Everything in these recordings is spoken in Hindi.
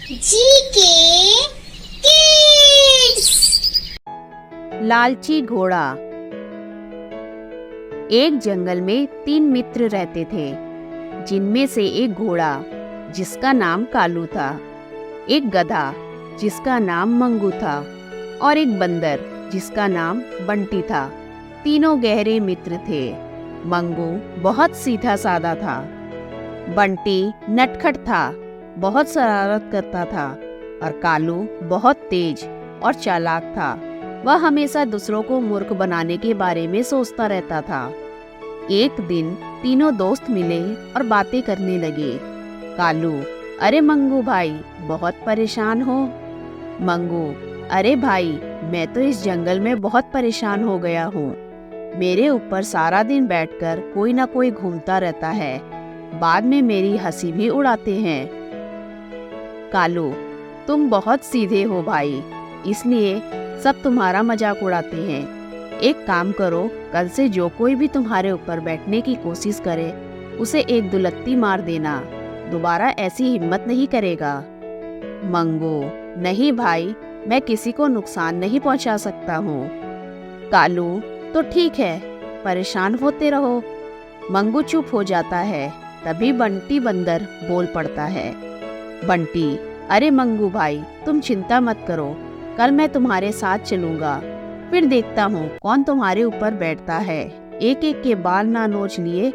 GK kids. लालची घोड़ा। एक जंगल में 3 मित्र रहते थे, जिनमें से एक घोड़ा जिसका नाम कालू था, एक गधा जिसका नाम मंगू था और एक बंदर जिसका नाम बंटी था। तीनों गहरे मित्र थे। मंगू बहुत सीधा साधा था, बंटी नटखट था, बहुत शरारत करता था और कालू बहुत तेज और चालाक था। वह हमेशा दूसरों को मूर्ख बनाने के बारे में सोचता रहता था। एक दिन तीनों दोस्त मिले और बातें करने लगे। कालू, अरे मंगू भाई, बहुत परेशान हो? मंगू, अरे भाई, मैं तो इस जंगल में बहुत परेशान हो गया हूँ। मेरे ऊपर सारा दिन बैठकर कोई ना कोई घूमता रहता है, बाद में मेरी हंसी भी उड़ाते हैं। कालू, तुम बहुत सीधे हो भाई, इसलिए सब तुम्हारा मजाक उड़ाते हैं। एक काम करो, कल से जो कोई भी तुम्हारे ऊपर बैठने की कोशिश करे उसे एक दुलत्ती मार देना, दोबारा ऐसी हिम्मत नहीं करेगा। मंगू, नहीं भाई, मैं किसी को नुकसान नहीं पहुंचा सकता हूँ। कालू, तो ठीक है, परेशान होते रहो। मंगू चुप हो जाता है। तभी बंटी बंदर बोल पड़ता है। बंटी, अरे मंगू भाई, तुम चिंता मत करो, कल मैं तुम्हारे साथ चलूंगा, फिर देखता हूँ कौन तुम्हारे ऊपर बैठता है। एक एक के बाल ना नोच लिए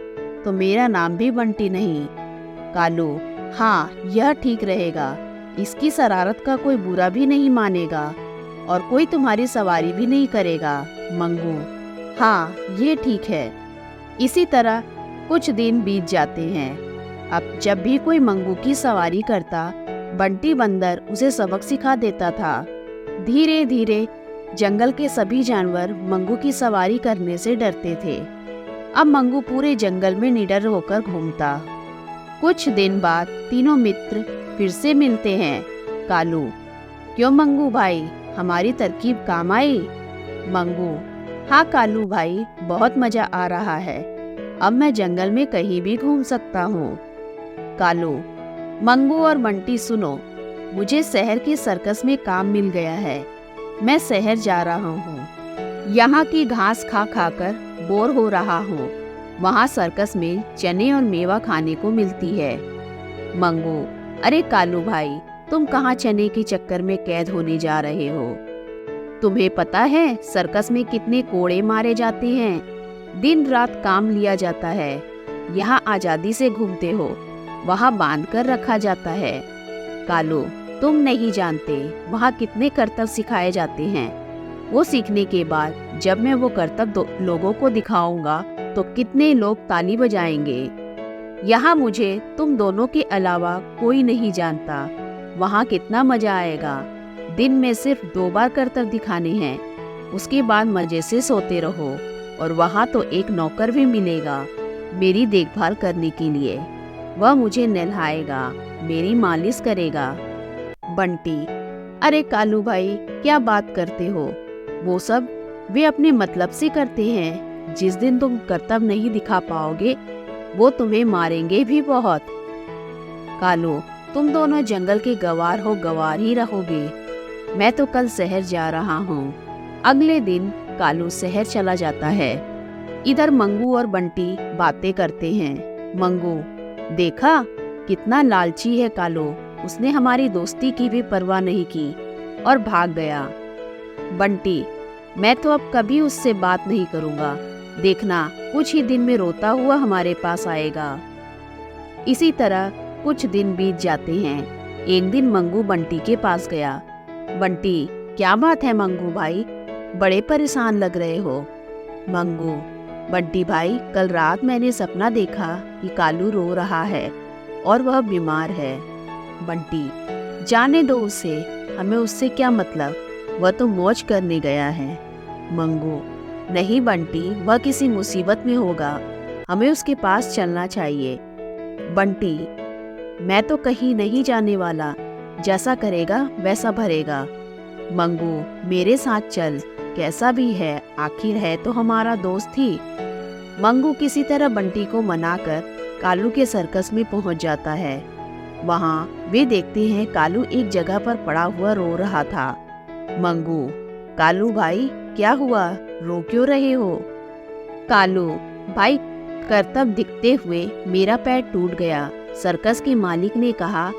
तो मेरा नाम भी बंटी नहीं। कालू, हाँ, यह ठीक रहेगा। इसकी शरारत का कोई बुरा भी नहीं मानेगा और कोई तुम्हारी सवारी भी नहीं करेगा। मंगू, हाँ, ये ठीक है। इसी तरह कुछ दिन बीत जाते हैं। अब जब भी कोई मंगू की सवारी करता, बंटी बंदर उसे सबक सिखा देता था। धीरे धीरे जंगल के सभी जानवर मंगू की सवारी करने से डरते थे। अब मंगू पूरे जंगल में निडर होकर घूमता। कुछ दिन बाद तीनों मित्र फिर से मिलते हैं। कालू, क्यों मंगू भाई, हमारी तरकीब काम आई? मंगू, हाँ कालू भाई, बहुत मजा आ रहा है। अब मैं जंगल में कहीं भी घूम सकता हूँ। कालू, मंगू और बंटी सुनो, मुझे शहर के सर्कस में काम मिल गया है। मैं शहर जा रहा हूँ। यहाँ की घास खा खाकर बोर हो रहा हूँ। वहाँ सर्कस में चने और मेवा खाने को मिलती है। मंगू, अरे कालू भाई, तुम कहाँ चने के चक्कर में कैद होने जा रहे हो? तुम्हें पता है सर्कस में कितने कोड़े मारे जाते हैं, दिन रात काम लिया जाता है। यहाँ आजादी से घूमते हो, वहाँ बांध कर रखा जाता है। कालू, तुम नहीं जानते वहाँ कितने करतब सिखाए जाते हैं। वो सीखने के बाद जब मैं वो करतब लोगों को दिखाऊंगा तो कितने लोग ताली बजाएंगे। यहाँ मुझे तुम दोनों के अलावा कोई नहीं जानता। वहाँ कितना मजा आएगा। दिन में सिर्फ 2 बार करतब दिखाने हैं, उसके बाद मजे से सोते रहो। और वहाँ तो एक नौकर भी मिलेगा मेरी देखभाल करने के लिए। वह मुझे नहलाएगा, मेरी मालिश करेगा। बंटी, अरे कालू भाई, क्या बात करते हो? वो सब वे अपने मतलब से करते हैं। जिस दिन तुम करतब नहीं दिखा पाओगे वो तुम्हें मारेंगे भी बहुत। कालू, तुम दोनों जंगल के गवार हो, गवार ही रहोगे। मैं तो कल शहर जा रहा हूँ। अगले दिन कालू शहर चला जाता है। इधर मंगू और बंटी बातें करते हैं। मंगू, देखा कितना लालची है कालू, उसने हमारी दोस्ती की भी परवाह नहीं की और भाग गया। बंटी, मैं तो अब कभी उससे बात नहीं करूँगा। देखना कुछ ही दिन में रोता हुआ हमारे पास आएगा। इसी तरह कुछ दिन बीत जाते हैं। एक दिन मंगू बंटी के पास गया। बंटी, क्या बात है मंगू भाई, बड़े परेशान लग रहे हो? मंगू, बंटी भाई, कल रात मैंने सपना देखा कि कालू रो रहा है और वह बीमार है। बंटी, जाने दो उसे, हमें उससे क्या मतलब, वह तो मौज करने गया है। मंगू, नहीं बंटी, वह किसी मुसीबत में होगा, हमें उसके पास चलना चाहिए। बंटी, मैं तो कहीं नहीं जाने वाला, जैसा करेगा वैसा भरेगा। मंगू, मेरे साथ चल, कैसा भी है आखिर है तो हमारा दोस्त ही। मंगू किसी तरह बंटी को मनाकर कालू के सर्कस में पहुंच जाता है। वहाँ वे देखते हैं कालू एक जगह पर पड़ा हुआ रो रहा था। मंगू, कालू भाई क्या हुआ, रो क्यों रहे हो? कालू, भाई करतब दिखते हुए मेरा पैर टूट गया। सर्कस के मालिक ने कहा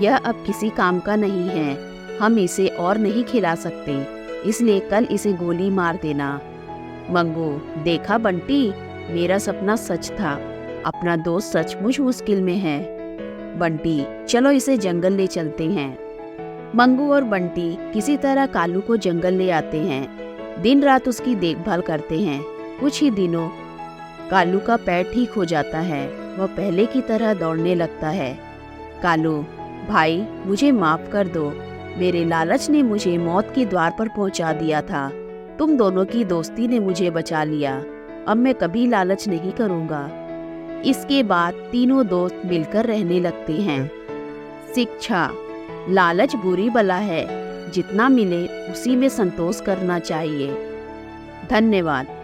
यह अब किसी काम का नहीं है, हम इसे और नहीं खिला सकते, इसलिए कल इसे गोली मार देना। मंगू, देखा बंटी, मेरा सपना सच था, अपना दोस्त सचमुच मुश्किल में है। बंटी, चलो इसे जंगल ले चलते हैं। मंगू और बंटी किसी तरह कालू को जंगल ले आते हैं। दिन रात उसकी देखभाल करते हैं। कुछ ही दिनों कालू का पैर ठीक हो जाता है। वह पहले की तरह दौड़ने लगता है। कालू, भाई मुझे माफ कर दो, मेरे लालच ने मुझे मौत के द्वार पर पहुंचा दिया था। तुम दोनों की दोस्ती ने मुझे बचा लिया। अब मैं कभी लालच नहीं करूंगा। इसके बाद तीनों दोस्त मिलकर रहने लगते हैं। शिक्षा, लालच बुरी बला है, जितना मिले उसी में संतोष करना चाहिए। धन्यवाद।